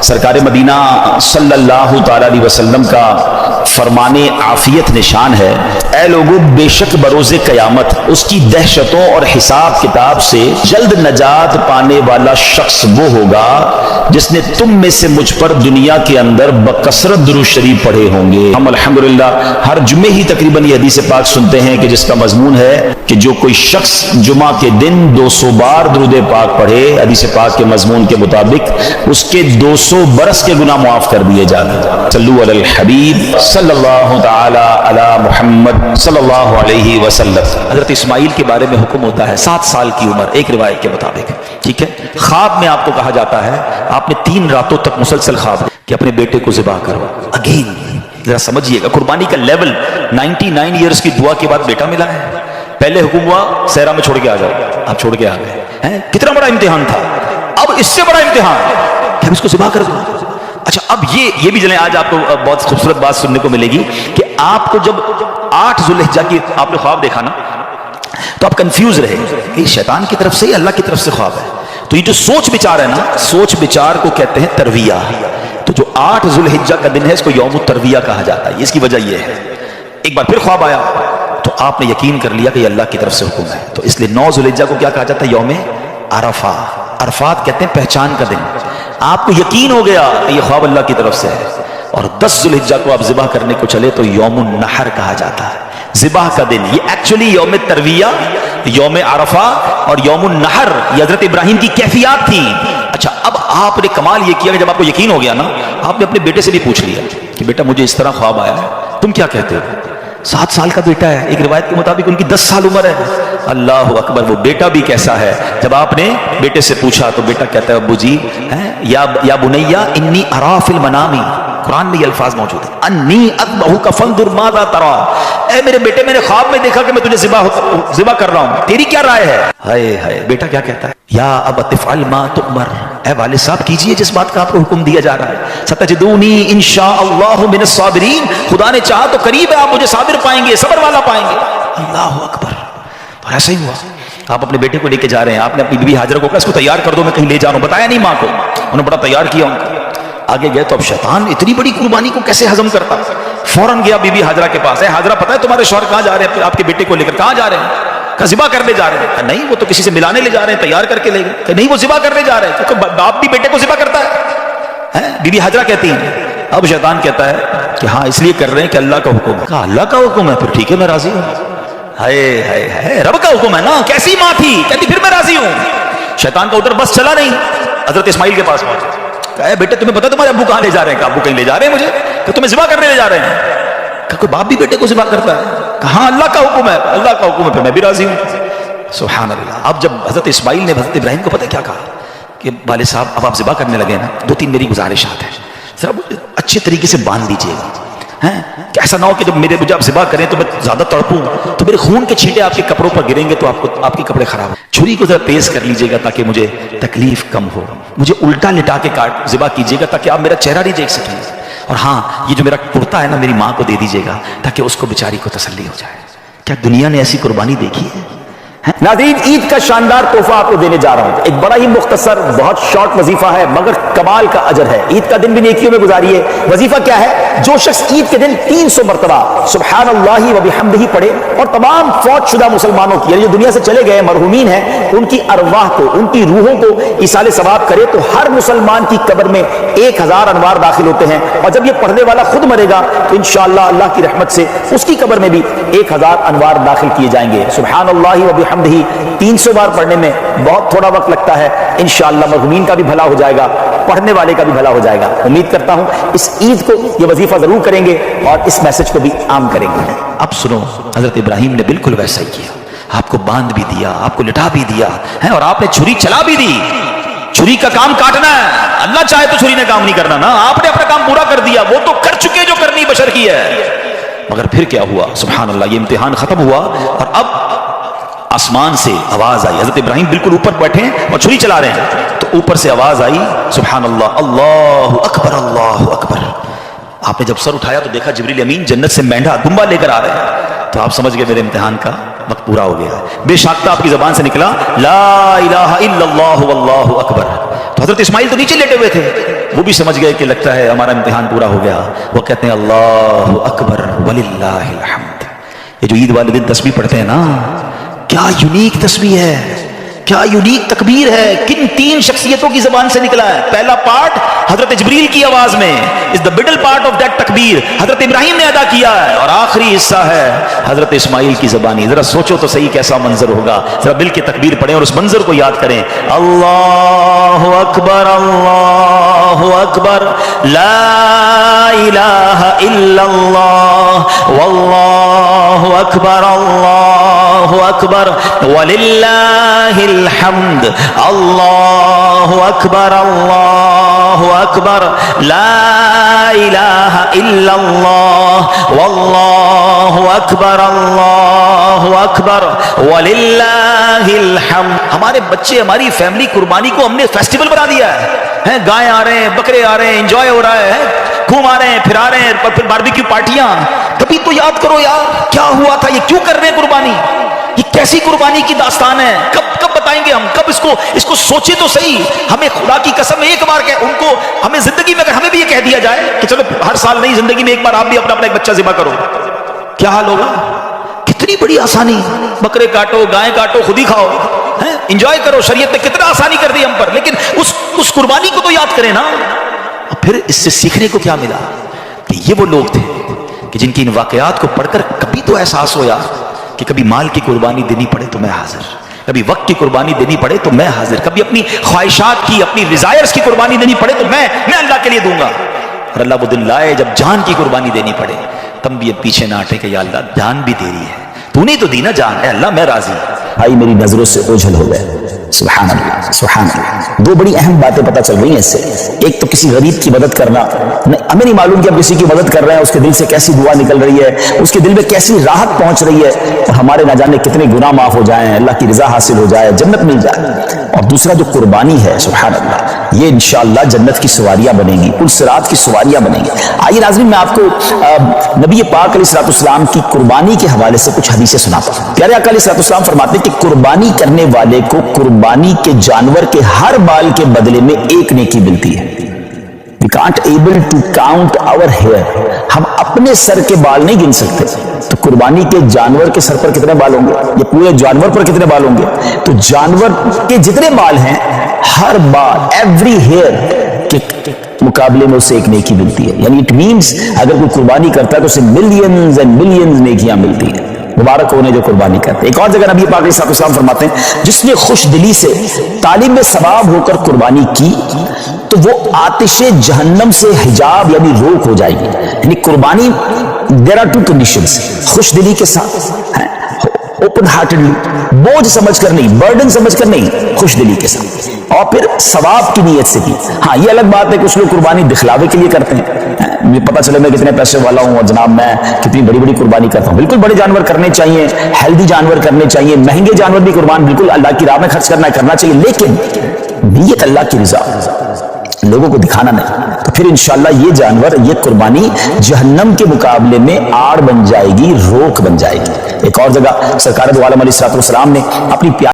سرکار مدینہ صلی اللہ تعالی علیہ وسلم کا فرمان عافیت نشان ہے، اے لوگو بے شک بروز قیامت اس کی دہشتوں اور حساب کتاب سے جلد نجات پانے والا شخص وہ ہوگا جس نے تم میں سے مجھ پر دنیا کے اندر بکثرت درود شریف پڑھے ہوں گے۔ ہم الحمدللہ ہر جمعے ہی تقریباً یہ حدیث پاک سنتے ہیں کہ جس کا مضمون ہے کہ جو کوئی شخص جمعہ کے دن 200 بار درود پاک پڑھے، حدیث پاک کے مضمون کے مطابق اس کے 200 برس کے گناہ معاف کر دیے جاتے ہیں۔ صلو علی الحبیب صلی اللہ تعالی علی محمد صلی اللہ علیہ وسلم۔ حضرت اسماعیل کے بارے میں حکم ہوتا ہے 7 سال کی عمر، ایک روایت کے مطابق، ٹھیک ہے۔ خواب میں آپ کو کہا جاتا ہے آپ نے 3 راتوں تک مسلسل خواب کہ اپنے بیٹے کو ذبح کرو۔ اگین ذرا سمجھیے گا قربانی کا لیول، 99 ایئرز کی دعا کے بعد بیٹا ملا ہے۔ پہلے حکم ہوا صحرا میں چھوڑ کے آ جاؤ، آپ چھوڑ کے آ گئے، کتنا بڑا امتحان تھا۔ اب اس سے بڑا امتحان کہ اب اس کو ذبح کر دو۔ اچھا اب یہ بھی جنہیں آج آپ کو بہت خوبصورت بات سننے کو ملے گی کہ آپ کو جب 8 ذوالحجہ کی آپ نے خواب دیکھا نا تو آپ کنفیوز رہے کہ شیطان کی طرف سے یا اللہ کی طرف سے خواب ہے۔ تو یہ جو سوچ بچار ہے نا، سوچ بچار کو کہتے ہیں ترویہ۔ تو جو 8 ذوالحجہ کا دن ہے اس کو یوم الترویہ کہا جاتا ہے۔ اس کی وجہ یہ ہے ایک بار پھر خواب آیا تو آپ نے یقین کر لیا کہ یہ اللہ کی طرف سے حکم ہے، تو اس لیے 9 ذوالحجہ کو کیا کہا جاتا ہے؟ یوم عرفہ۔ عرفات کہتے ہیں پہچان کا دن۔ آپ کو یقین ہو گیا کہ یہ خواب اللہ کی طرف سے ہے، اور 10 ذوالحجہ کو آپ ذبح کرنے کو چلے تو یوم النحر کہا جاتا ہے، ذبح کا دن۔ یہ ایکچولی یوم ترویہ، یوم عرفہ اور یوم النحر یہ حضرت ابراہیم کی کیفیات تھی۔ اچھا اب آپ نے کمال یہ کیا کہ جب آپ کو یقین ہو گیا نا، آپ نے اپنے بیٹے سے بھی پوچھ لیا کہ بیٹا مجھے اس طرح خواب آیا ہے، تم کیا کہتے ہو؟ 7 سال کا بیٹا ہے، ایک روایت کے مطابق ان کی 10 سال عمر ہے۔ اللہ اکبر، وہ بیٹا بھی کیسا ہے؟ جب آپ نے بیٹے سے پوچھا تو بیٹا کہتا ہے ابو جی یا بنیا انی ارا فی المنام، قرآن میں یہ الفاظ موجود ہیں، انی اذبحک فانظر ماذا تری، اے میرے بیٹے میں نے خواب میں دیکھا کہ میں تجھے ذبح کر رہا ہوں، تیری کیا رائے ہے؟ ہائے ہائے، بیٹا کیا کہتا ہے؟ یا ابت افعل ما تؤمر، اے والد صاحب کیجئے جس بات کا آپ کو حکم دیا جا رہا ہے، ستجدونی انشاءاللہ من الصابرین، خدا نے چاہا تو قریب ہے آپ مجھے صابر پائیں گے، صبر والا پائیں گے۔ اللہ اکبر۔ اور ایسا ہی ہوا، آپ اپنے بیٹے کو لے کے جا رہے ہیں، آپ نے اپنی بیوی ہاجرہ کو کہا اس کو تیار کر دو میں کہیں لے جا رہا ہوں، بتایا نہیں ماں کو، انہوں نے بڑا تیار کیا ان کو۔ آگے گئے تو اب شیطان اتنی بڑی قربانی کو کیسے ہضم کرتا، فوراً گیا بی بی ہاجرہ کے پاس، اے ہاجرہ پتہ ہے تمہارے شوہر کہاں جا رہے ہیں آپ کے بیٹے کو لے کر؟ کہاں جا رہے ہیں؟ کہا ذبح کرنے جا رہے ہیں۔ کہا نہیں وہ تو کسی سے ملانے لے جا رہے ہیں، تیار کر کے لے گئے۔ کہ نہیں وہ ذبح کرنے جا رہے ہیں، کیونکہ باپ بھی بیٹے کو ذبح کرتا ہے۔ بی بی ہاجرہ کہتی ہیں، اب شیطان کہتا ہے کہ ہاں اس لیے کر رہے ہیں کہ اللہ کا حکم ہے۔ کہا اللہ کا حکم ہے پھر ٹھیک ہے میں راضی ہوں۔ ہائے ہائے ہائے، رب کا حکم ہے نا، کیسی ماں تھی؟ کہتی پھر میں راضی ہوں۔ شیطان کا ادھر بس چلا نہیں، حضرت اسماعیل کے پاس پہنچا، کہا بیٹے تمہیں پتا تمہارے ابو کہاں لے جا رہے ہیں؟ کہا ابو کہیں لے جا رہے ہیں مجھے، کہ تمہیں ذبح کرنے لے جا رہے ہیں۔ کہا کوئی باپ بھی بیٹے کو ذبح کرتا ہے؟ کہا اللہ کا حکم ہے، اللہ کا حکم ہے پھر میں بھی راضی ہوں۔ سبحان اللہ۔ اب جب حضرت اسماعیل نے حضرت ابراہیم کو پتہ کیا کہا کہ والد صاحب اب آپ ذبح کرنے لگے نا، 2-3 میری گزارشات ہیں، ذرا اچھے طریقے سے باندھ دیجیے گا، کہ ایسا نہ ہو کہ جب مجھے آپ ذبح کریں تو میں زیادہ تڑپوں تو میرے خون کے چھینٹے آپ کے کپڑوں پر گریں گے تو آپ کے کپڑے خراب ہوں۔ چھری کو ذرا تیز کر لیجیے گا تاکہ مجھے تکلیف کم ہو، مجھے الٹا لٹا کے ذبح کیجیے گا تاکہ آپ میرا چہرہ نہیں دیکھ سکیں، اور ہاں یہ جو میرا کرتا ہے نا میری ماں کو دے دیجیے گا تاکہ اس کو بیچاری کو تسلی ہو جائے۔ کیا دنیا نے ایسی قربانی دیکھی ہے؟ ناظرین عید کا شاندار تحفہ آپ کو دینے جا رہا ہوں، ایک بڑا ہی مختصر بہت شارٹ وظیفہ ہے مگر کمال کا اجر ہے۔ عید کا دن بھی نیکیوں میں گزاریے۔ وظیفہ کیا ہے؟ جو شخص عید کے دن 300 مرتبہ سبحان اللہ و بحمدہ پڑھے اور تمام فوت شدہ مسلمانوں کی یعنی جو دنیا سے چلے گئے مرحومین ہیں ان کی ارواح کو، ان کی روحوں کو ایصال ثواب کرے تو ہر مسلمان کی قبر میں 1000 انوار داخل ہوتے ہیں، اور جب یہ پڑھنے والا خود مرے گا تو انشاءاللہ اللہ کی رحمت سے اس کی قبر میں بھی 1000 انوار داخل کیے جائیں گے۔ سبحان اللہ و بحمدہ 300 بار پڑھنے میں بہت تھوڑا وقت لگتا ہے، انشاءاللہ مرحومین کا بھی بھلا ہو جائے گا، پڑھنے والے کا بھی بھلا ہو جائے گا۔ امید کرتا ہوں اس عید کو یہ وظیفہ ضرور کریں گے اور اس میسج کو بھی عام کریں گے۔ اب سنو، حضرت ابراہیم نے بالکل ویسا ہی کیا، آپ کو باندھ بھی دیا، آپ کو لٹا بھی دیا ہے، اور آپ نے چھری چلا بھی دی۔ چھری کا کام کاٹنا ہے، اللہ چاہے تو چھری نے کام نہیں کرنا نا، آپ نے اپنا کام پورا کر دیا، وہ تو کر چکے جو کرنی بشر کی ہے۔ مگر پھر کیا ہوا؟ سبحان اللہ، یہ امتحان ختم ہوا اور اب آسمان سے آواز آئی، حضرت ابراہیم بالکل اوپر بیٹھے ہیں اور چھری چلا رہے ہیں تو اوپر سے آواز آئی سبحان اللہ، اللہ اکبر اللہ اکبر۔ آپ نے جب سر اٹھایا تو دیکھا جبریل امین جنت سے مینڈھا دمبا لے کر آ رہے ہیں، تو آپ سمجھ گئے میرے امتحان کا وقت پورا ہو گیا ہے۔ بے شاختہ آپ کی زبان سے نکلا لا الہ الا اللہ واللہ اکبر، تو حضرت اسماعیل تو نیچے لیٹے ہوئے تھے، وہ بھی سمجھ گئے کہ لگتا ہے ہمارا امتحان پورا ہو گیا. وہ کہتے ہیں اللہ اکبر وللہ الحمد. یہ جو عید والے دن تسبیح پڑھتے ہیں نا، کیا یونیک تسبیح ہے، کیا یونیک تکبیر ہے. کن تین شخصیتوں کی زبان سے نکلا ہے؟ پہلا پارٹ حضرت جبریل کی آواز میں is the middle part of that تکبیر حضرت ابراہیم نے ادا کیا ہے، اور آخری حصہ ہے حضرت اسماعیل کی زبانی. ذرا سوچو تو صحیح کیسا منظر ہوگا. ذرا مل کے تکبیر پڑھیں اور اس منظر کو یاد کریں. اللہ اکبر اللہ اکبر لا الہ الا اللہ واللہ اکبر اللہ اکبر وللہ الحمد. اللہ اکبر اللہ اکبر لا الہ الا اللہ واللہ اکبر اللہ اکبر وللہ الحمد. ہمارے بچے، ہماری فیملی قربانی کو ہم نے فیسٹیول بنا دیا ہے. گائے آ رہے ہیں، بکرے آ رہے ہیں، انجوائے ہو رہا ہے، گھوم آ رہے ہیں، پھر آ رہے ہیں، پھر باربیکیو پارٹیاں. کبھی تو یاد کرو یار کیا ہوا تھا، یہ کیوں کر رہے ہیں قربانی، یہ کیسی قربانی کی داستان ہے. کب بتائیں گے ہم، کب اس کو سوچے تو صحیح. ہمیں خدا کی قسم ایک بار ان کو ہمیں زندگی میں اگر ہمیں بھی یہ کہہ دیا جائے کہ چلو ہر سال نہیں، زندگی میں ایک بار آپ بھی اپنا ایک بچہ ذبح کرو، کیا حال ہوگا. کتنی بڑی آسانی، بکرے کاٹو، گائے کاٹو، خود ہی کھاؤ، انجوائے کرو. شریعت نے کتنا آسانی کر دی ہم پر. لیکن اس قربانی کو تو یاد کریں نا. پھر اس سے سیکھنے کو کیا ملا کہ یہ وہ لوگ تھے کہ جن کی ان واقعات کو پڑھ کر کبھی تو احساس ہو یار کہ کبھی مال کی قربانی دینی پڑے تو میں حاضر، کبھی وقت کی قربانی دینی پڑے تو میں حاضر، کبھی اپنی خواہشات کی، اپنی ڈیزائرز کی قربانی دینی پڑے تو میں اللہ کے لیے دوں گا. اور اللہ وہ دن لائے جب جان کی قربانی دینی پڑے تم بھی اب پیچھے نہ ہٹے کہ یا اللہ جان بھی دے رہی ہے، تو نے تو دی نا جان، اے اللہ میں راضی. بھائی میری نظروں سے اوجھل ہو گئے. سبحان اللہ سبحان اللہ. دو بڑی اہم باتیں پتہ چل رہی ہیں اس سے. ایک تو کسی غریب کی مدد کرنا، ہمیں نہیں معلوم کہ ہم کسی کی مدد کر رہے ہیں، اس کے دل سے کیسی دعا نکل رہی ہے، اس کے دل میں کیسی راحت پہنچ رہی ہے، اور ہمارے نہ جانے کتنے گناہ معاف ہو جائیں، اللہ کی رضا حاصل ہو جائے، جنت مل جائے. اور دوسرا جو قربانی ہے سبحان اللہ، یہ انشاءاللہ جنت کی سواریاں بنیں گی، پل صراط کی سواریاں بنیں گی. آئیے ناظرین میں آپ کو نبی پاک علیہ الصلوۃ والسلام کی قربانی کے حوالے سے کچھ حدیثیں سناتا ہوں. پیارے آقا علیہ الصلوۃ والسلام فرماتے ہیں کہ قربانی کرنے والے کو قربانی کے جانور کے ہر بال کے بدلے میں ایک نیکی ملتی ہے. We can't able to count our hair. ہم اپنے سر کے بال نہیں گن سکتے، تو قربانی کے جانور کے سر پر کتنے بال ہوں گے، یہ پورے جانور پر کتنے بال ہوں گے. تو جانور کے جتنے بال ہیں، ہر بال ایوری ہیئر کے مقابلے میں اسے ایک نیکی ملتی ہے. یعنی اٹ مینس اگر کوئی قربانی کرتا ہے تو اسے ملینز اینڈ ملینز نیکیاں ملتی ہیں. مبارک ہونے جو قربانی کرتے. ایک اور جگہ نبی پاک علیہ السلام فرماتے ہیں جس نے خوش دلی سے طالب ثواب ہو کر قربانی کی تو وہ آتش جہنم سے حجاب یعنی روک ہو جائے گی. یعنی قربانی دیر آر ٹو کنڈیشنز، خوش دلی کے ساتھ، اوپن ہارٹڈلی، بوجھ سمجھ کر نہیں، برڈن سمجھ کر نہیں، خوش دلی کے ساتھ، اور پھر ثواب کی نیت سے کی. ہاں یہ الگ بات ہے کہ کچھ لوگ قربانی دکھلاوے کے لیے کرتے ہیں، مجھے پتا چلے میں کتنے پیسے والا ہوں اور جناب میں کتنی بڑی بڑی قربانی کرتا ہوں. بالکل بڑے جانور کرنے چاہیے، ہیلدی جانور کرنے چاہیے، مہنگے جانور بھی قربان بالکل اللہ کی راہ میں خرچ کرنا چاہیے، لیکن نیت اللہ کی رضا، لوگوں کو دکھانا نہیں. تو پھر انشاءاللہ یہ جانور، یہ قربانی جہنم کے مقابلے میں آڑ بن جائے گی، روک بن جائے گی. ایک اور جگہ سرکار دو عالم علیہ السلام نے اپنی